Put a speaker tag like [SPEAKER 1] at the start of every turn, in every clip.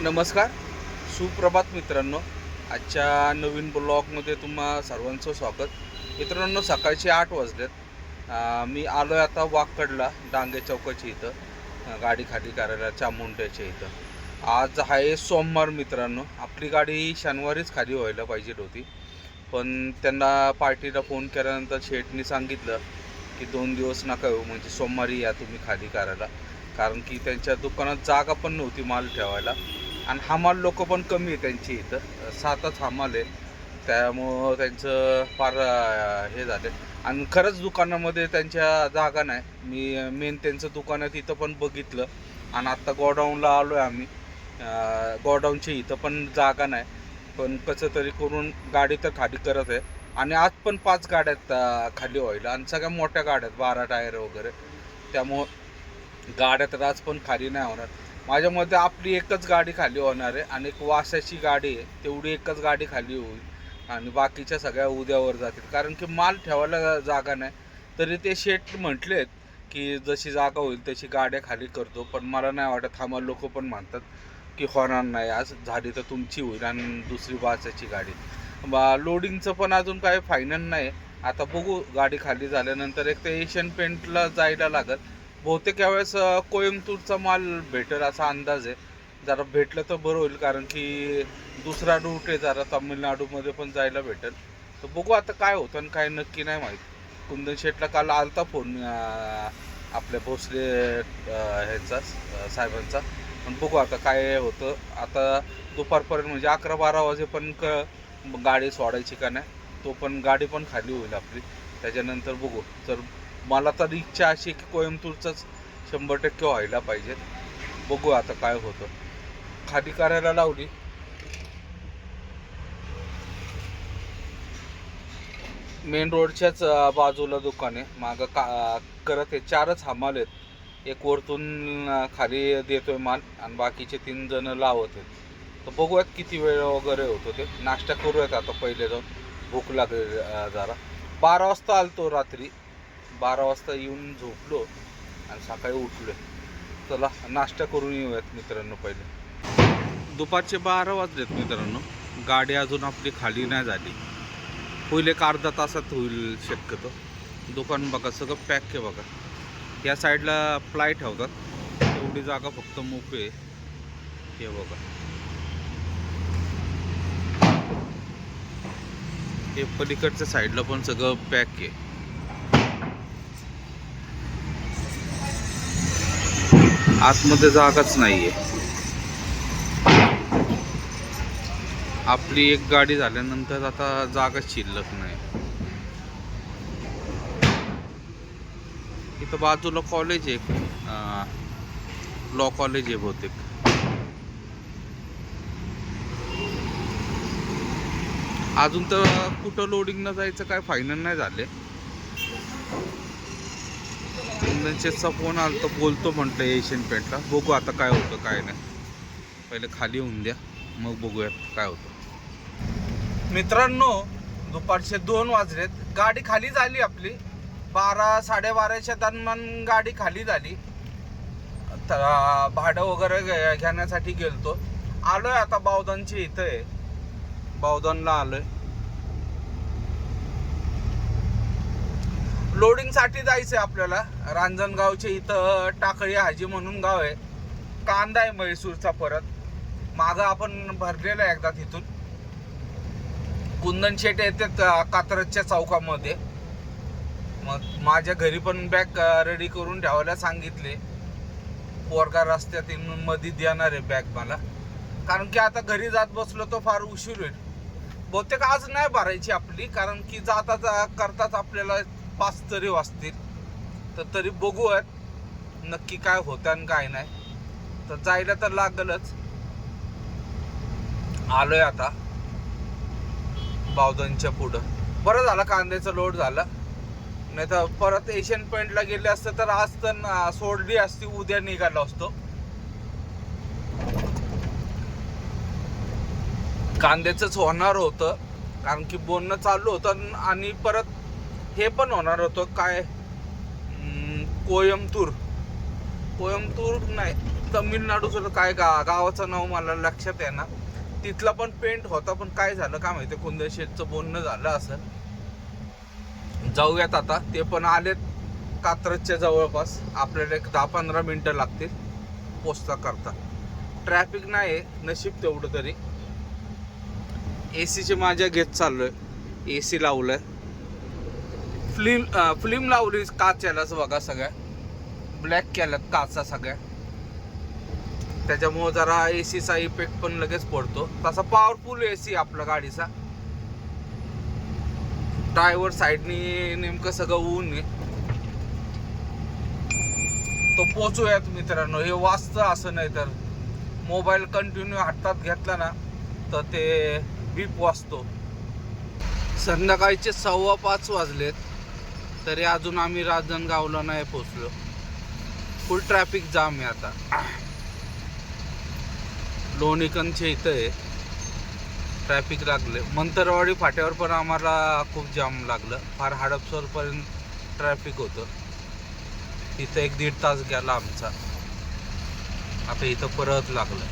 [SPEAKER 1] नमस्कार, सुप्रभात मित्रांनो. आजच्या नवीन ब्लॉगमध्ये तुम्हा सर्वांचं स्वागत. मित्रांनो, सकाळचे 8 वाजलेत. मी आलो आहे आता वाकडला, डांगे चौकाच्या इथं, गाडी खाली करायला चामुंड्याच्या इथं. आज आहे सोमवार मित्रांनो. आपली गाडी शनिवारीच खाली व्हायला पाहिजे होती, पण त्यांना पार्टीला फोन केल्यानंतर शेठनी सांगितलं की 2 दिवस नका येऊ, म्हणजे सोमवारी या तुम्ही खाली करायला. कारण की त्यांच्या दुकानात जागा पण नव्हती माल ठेवायला, आणि हमाल लोक पण कमी आहे त्यांची इथं. 7च हमाल आहे, त्यामुळं त्यांचं फार हे झालं. आणि खरंच दुकानामध्ये त्यांच्या जागा नाही. मी मेन त्यांचं दुकान आहे तिथं पण बघितलं, आणि आत्ता गोडाऊनला आलो आहे आम्ही. गोडाऊनच्या इथं पण जागा नाही, पण कसं तरी करून गाडी तर खाली करत आहे. आणि आज पण 5 गाड्या खाली व्हायला, आणि सगळ्या मोठ्या गाड्या आहेत, 12 टायर वगैरे. त्यामुळं गाड्या तर आज पण खाली नाही होणार. माझ्या मते आपली एकच गाडी खाली होणार आहे, आणि एक वासाची गाडी आहे, तेवढी एकच गाडी खाली होईल, आणि बाकीच्या सगळ्या उद्यावर जातील. कारण की माल ठेवायला जागा नाही. तरी ते शेठ म्हटलेत की जशी जागा होईल तशी गाड्या खाली करतो, पण मला नाही वाटत. हमाल लोक पण म्हणतात की होणार नाही, आज झाली तर तुमची होईल आणि दुसरी वासाची गाडी. लोडिंगचं पण अजून काही फायनल नाही. आता बघू, गाडी खाली झाल्यानंतर एक तर एशियन पेंटला जायला लागत. बहुतेक यावेळेस कोइंबतूरचा माल भेटेल असा अंदाज आहे. जरा भेटलं तर बरं होईल, कारण की दुसरा रूट आहे, जरा तामिळनाडूमध्ये पण जायला भेटेल. तर बघू आता काय होतं आणि काय नक्की नाही माहीत. कुंदन शेठला काल आलता फोन आपल्या भोसले ह्याचा साहेबांचा, पण बघू आता काय होतं. आता दुपारपर्यंत म्हणजे 11-12 वाजेपर्यंत गाडी सोडायची का नाही, तो पण गाडी पण खाली होईल आपली. त्याच्यानंतर बघू. तर मला तर इच्छा अशी की कोइंबतूरचंच 100% व्हायला पाहिजे. बघू आता काय होतं. खाली करायला लावली. मेन रोडच्याच बाजूला दुकान आहे. मागं करत आहे. 4च हमाल आहेत. एक वरतून खाली देतोय माल, आणि बाकीचे 3 जण लावत आहेत. तर बघूयात किती वेळ वगैरे होतो ते. नाश्ता करूयात आता पहिले जाऊन, भूक लागेल जरा. 12 वाजता आलतो रात्री. 12 वाजता येऊन झोपलो आणि सकाळी उठलो. चला नाश्ता करून येऊयात मित्रांनो. पहिले दुपारचे 12 वाजलेत मित्रांनो. गाडी अजून आपली खाली नाही झाली. होईल एक अर्धा तासात होईल शक्यतो. दुकान बघा, सगळं पॅक आहे बघा. या साईडला प्लाय ठेवतात, तेवढी जागा फक्त मोकळी आहे. हे बघा, हे पलीकडच्या साईडला पण सगळं पॅक आहे. आतमध्ये जागाच नाहीये. आपली एक गाडी झाल्यानंतर आता जागा शिल्लक नाही. इथं बाजूला कॉलेज आहे, लॉ कॉलेज आहे बहुतेक. अजून तर कुठं लोडिंग न जायचं काय फायनल नाही झाले. कुंदनशेठचा फोन आला तर बोलतो म्हटलं एशियन पेंटला. बघू आता काय होतं काय नाही. पहिले खाली होऊन द्या, मग बघूयात काय होतं. मित्रांनो, दुपारचे 2 वाजलेत. गाडी खाली झाली आपली. 12-12:30च्या दरम्यान गाडी खाली झाली. तर भाडं वगैरे घेण्यासाठी गेलतो. आलोय आता बावधनच्या इथं आहे. बावधनला आलोय. लोडिंगसाठी जायचं आहे आपल्याला. रांजणगावच्या इथं टाकळी हाजी म्हणून गाव आहे. कांदा आहे म्हैसूरचा. परत मागं आपण भरलेला आहे एकदा तिथून. कुंदन शेठ येतात कात्रजच्या चौकामध्ये. मग माझ्या घरी पण बॅग रेडी करून ठेवायला सांगितले. पोरगा रस्त्यात मध्ये देणार आहे बॅग मला, कारण की आता घरी जात बसलो तर फार उशीर होईल. बहुतेक आज नाही भरायची आपली, कारण की जाता करताच आपल्याला 5 तरी वाजतील. तर तरी बघूयात नक्की काय होतं आणि काय नाही. तर जायला तर लागलच. आलोय आता बावधनच्या पुढं. बरं झालं कांद्याचं लोड झालं, नाही तर परत एशियन पेंटला गेले असतं तर आज तर सोडली असती, उद्या निघालो असतो. कांद्याचंच होणार होतं, कारण की बोलणं चालू होतं. आणि परत हे पण होणार होतं काय, कोइंबतूर नाही, तमिळनाडूचं काय गावाचं नाव मला लक्षात आहे ना, तिथला पण पेंट होता, पण काय झालं काय माहिती, कोणत्या शेतचं बोलणं झालं असेल. जाऊयात आता. ते पण आलेत कात्रजच्या जवळपास. आपल्याला एक 10-15 मिनटं लागतील पोचता करता. ट्रॅफिक नाही, नशीब तेवढं तरी. एसीची माझ्या घेत चाललोय, एसी लावलंय, फिल्म लावली काचेलाच बघा, सगळ्या ब्लॅक केल्यात काचा सगळ्या. त्याच्यामुळे जरा एसीचा इफेक्ट पण लगेच पडतो. तसा पॉवरफुल एसी आपला गाडीचा. ड्रायव्हर साईडनी नेमकं सगळं ऊन आहे. तो पोचूयात मित्रांनो. हे वाचतं असं नाही तर मोबाईल कंटिन्यू हातात घेतला ना तर ते बीप वाजतो. संध्याकाळचे 5:15 वाजलेत तरी अजून आम्ही रांजणगावला नाही पोचलो. फुल ट्रॅफिक जाम आहे आता. लोणीकंदच्या इथं आहे ट्रॅफिक लागले. मंतरवाडी फाट्यावर पण आम्हाला खूप जाम लागलं. फार हडपसरपर्यंत ट्रॅफिक होतं. तिथं 1-1.5 तास गेला आमचा. आता इथं परत लागलं.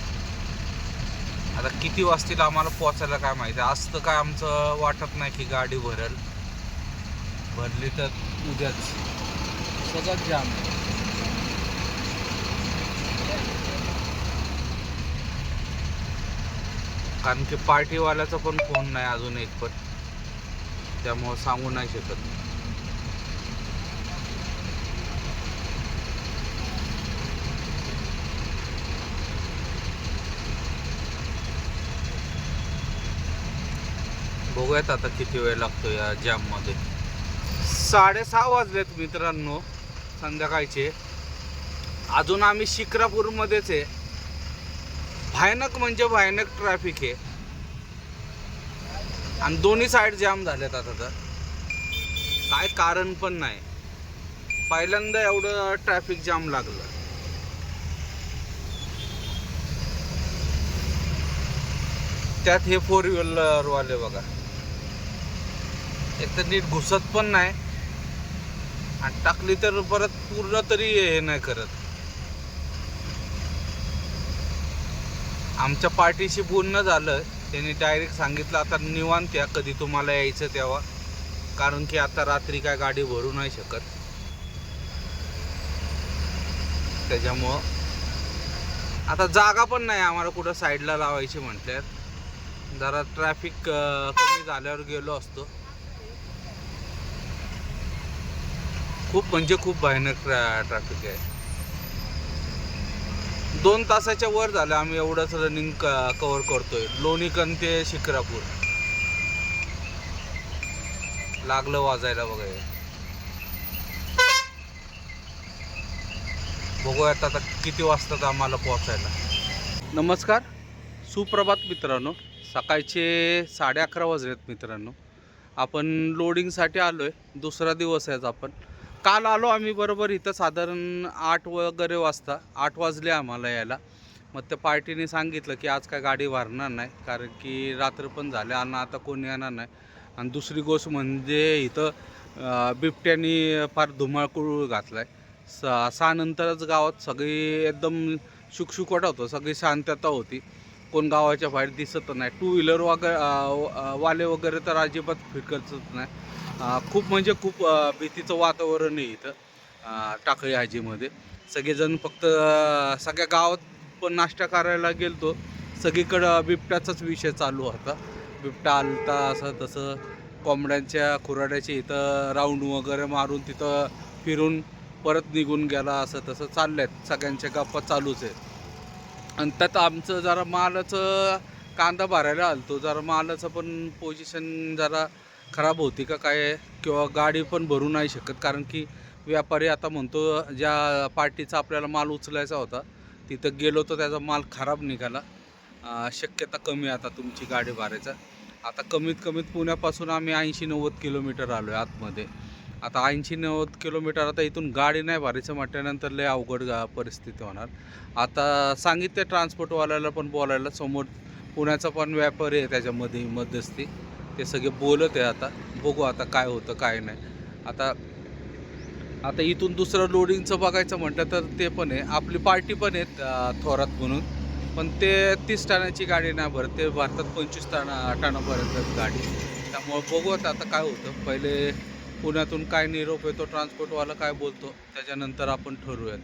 [SPEAKER 1] आता किती वाजतील आम्हाला पोचायला काय माहिती. आज तर काय आमचं वाटत नाही की गाडी भरेल. भरली तर उद्याच. सगळं जाम. कारण की पार्टीवाल्याचा पण फोन नाही अजून एक पण, त्यामुळं सांगू नाही शकत. बघूयात आता किती वेळ लागतो या जॅममध्ये. 6:30 वाजलेत मित्रांनो संध्याकाळचे. अजून आम्ही शिक्रापूरमध्येच आहे. भयानक म्हणजे भयानक ट्रॅफिक आहे आणि दोन्ही साईड जाम झालेत आता. तर काय कारण पण नाही. पहिल्यांदा एवढं ट्रॅफिक जाम लागलं. त्यात हे 4 व्हीलरवाले बघा, एक तर नीट घुसत पण नाही आणि टाकली तर परत पूर्ण तरी हे नाही करत. आमच्या पार्टीशी बोलणं झालं. त्यांनी डायरेक्ट सांगितलं आता निवांत या, कधी तुम्हाला यायचं तेव्हा, कारण की आता रात्री काय गाडी भरू नाही शकत. त्याच्यामुळं आता जागा पण नाही आम्हाला कुठं साईडला लावायची म्हटल्यात. जरा ट्रॅफिक कमी झाल्यावर गेलो असतो. खूप म्हणजे खूप भयानक ट्रॅफिक आहे. 2 तासाच्या वर झालं आम्ही एवढंच रनिंग कव्हर करतोय. लोणीकंद ते शिक्रापूर. लागलं वाजायला वगैरे. बघूयात आता किती वाजतात आम्हाला पोहोचायला. नमस्कार, सुप्रभात मित्रांनो. सकाळचे 11:30 वाजलेत मित्रांनो. आपण लोडिंगसाठी आलो आहे. दुसरा दिवस आहे आपण. काल आलो आम्ही बरोबर इथं साधारण 8 वगैरे वाजता. 8 वाजले आम्हाला यायला. मग त्या पार्टीने सांगितलं की आज काय गाडी भरणार नाही, कारण की रात्र पण झाले आणि आता कोणी येणार नाही. आणि दुसरी गोष्ट म्हणजे इथं बिबट्यानी फार धुमाकूळ घातला आहे. 6 नंतरच गावात सगळी एकदम शुकशुकाट होतं. सगळी शांतता होती. कोण गावाच्या बाहेर दिसत नाही. 2 व्हीलर वाले वगैरे तर अजिबात फिरकतच नाही. खूप म्हणजे खूप भीतीचं वातावरण आहे इथं टाकळी हाजीमध्ये. सगळेजण फक्त सगळ्या गावात पण नाश्ता करायला गेलतो. सगळीकडं बिबट्याचाच विषय चालू होता. बिबटा आलता असं तसं. कोंबड्यांच्या खुराड्याच्या इथं राऊंड वगैरे मारून तिथं फिरून परत निघून गेला असं तसं चाललं आहे. सगळ्यांच्या गप्पा चालूच आहे. आणि त्यात आमचं जरा मालाचं कांदा भरायला आलतो. जरा मालाचं पण पोझिशन जरा खराब होती का काय, किंवा गाडी पण भरू नाही शकत. कारण की व्यापारी आता म्हणतो ज्या पार्टीचा आपल्याला माल उचलायचा होता तिथं गेलो तर त्याचा माल खराब निघाला. शक्यता कमी आता तुमची गाडी भरायचा. आता कमीत कमीत पुण्यापासून आम्ही 80-90 किलोमीटर आलो आहे आतमध्ये. आता 80-90 किलोमीटर आता इथून गाडी नाही भरायचं म्हटल्यानंतर लय अवघड परिस्थिती होणार. आता सांगितलं ट्रान्सपोर्टवाल्याला पण बोलायला. समोर पुण्याचा पण व्यापारी आहे त्याच्यामध्ये मध्यस्थी. ते सगळे बोलत आहे. आता बघू आता काय होतं काय नाही. आता आता इथून दुसरं लोडिंगचं बघायचं म्हटलं तर ते पण आहे, आपली पार्टी पण आहेत थोरात म्हणून, पण ते 30 टनाची गाडी नाही भरत, ते भरतात 25 टनापर्यंत गाडी. त्यामुळं बघूयात आता काय होतं. पहिले पुण्यातून काय निरोप येतो, ट्रान्सपोर्टवाला काय बोलतो, त्याच्यानंतर आपण ठरवूयात.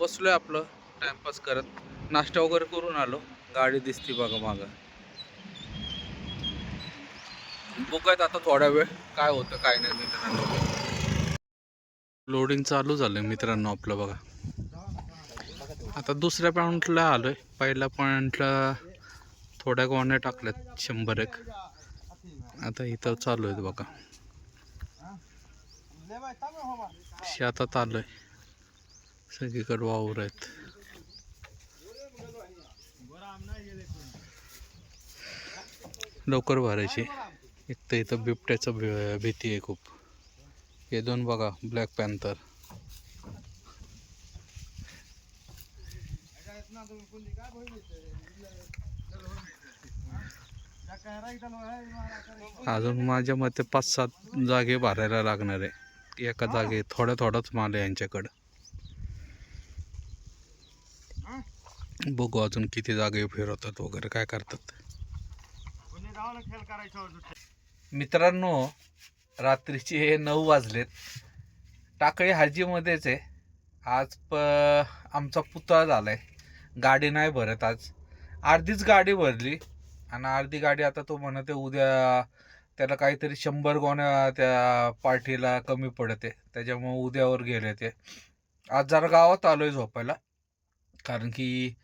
[SPEAKER 1] बसलोय आपलं टाइमपास करत, नाश्ता वगैरे करून आलो. गाडी दिसती बघा मागं. बघूयात आता थोडा वेळ काय होतं काय नाही मित्रांनो. लोडिंग चालू झालंय मित्रांनो आपलं बघा. आता दुसऱ्या पॉईंटला आलोय. पहिल्या पॉईंटला थोड्या गोण्या टाकल्यात 100 आता इथं चालू आहेत बघा. शेतात आलोय, सगळीकडे वावर आहेत. लवकर भरायची. एक तर इथं बिबट्याचं भीती आहे खूप. हे दोन बघा ब्लॅक पॅन्थर. अजून माझ्या मते 5-7 जागे भरायला लागणार आहे. एका जागे थोडाच माल आहे यांच्याकडं. बघू अजून किती जागे फिरवतात वगैरे काय करतात. मित्रांनो रात्रीचे 9 वाजलेत. टाकळी हाजीमध्येच आहे. आज आमचा पुतळा झालाय. गाडी नाही भरत आज. अर्धीच गाडी भरली आणि अर्धी गाडी आता तो म्हणते उद्या त्याला काहीतरी 100 गोण्या त्या पार्टीला कमी पडते, त्याच्यामुळे उद्यावर गेले ते. आज जरा गावात आलोय झोपायला, कारण की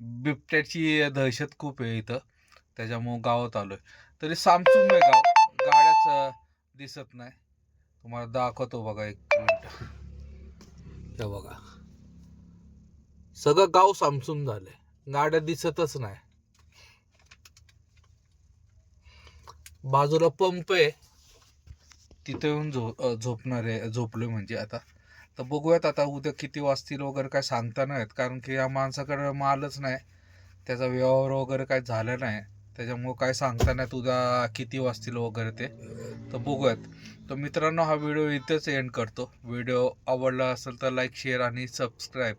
[SPEAKER 1] बिबट्याची दहशत खूप आहे इथं, त्याच्यामुळं गावात आलोय. तरी सामसूम आहे गाव, गाड्याच दिसत नाही. तुम्हाला दाखवतो बघा, एक मिनिट. हे बघा सगळं गाव सामसूम झालंय, गाड्या दिसतच नाही. बाजूला पंप आहे, तिथे येऊन झोपलोय म्हणजे आता. तर बघूयात आता उद्या किती वाजतील वगैरे काय सांगता नाहीत, कारण की या माणसाकडे मालच नाही, त्याचा व्यवहार वगैरे काय झाला नाही, त्याच्यामुळं काय सांगता नाहीत उद्या किती वाजतील वगैरे ते. तर बघूयात. तर मित्रांनो हा व्हिडिओ इथेच एंड करतो. व्हिडिओ आवडला असेल तर लाईक, शेअर आणि सबस्क्राईब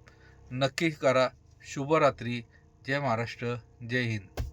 [SPEAKER 1] नक्की करा. शुभरात्री. जय महाराष्ट्र, जय हिंद.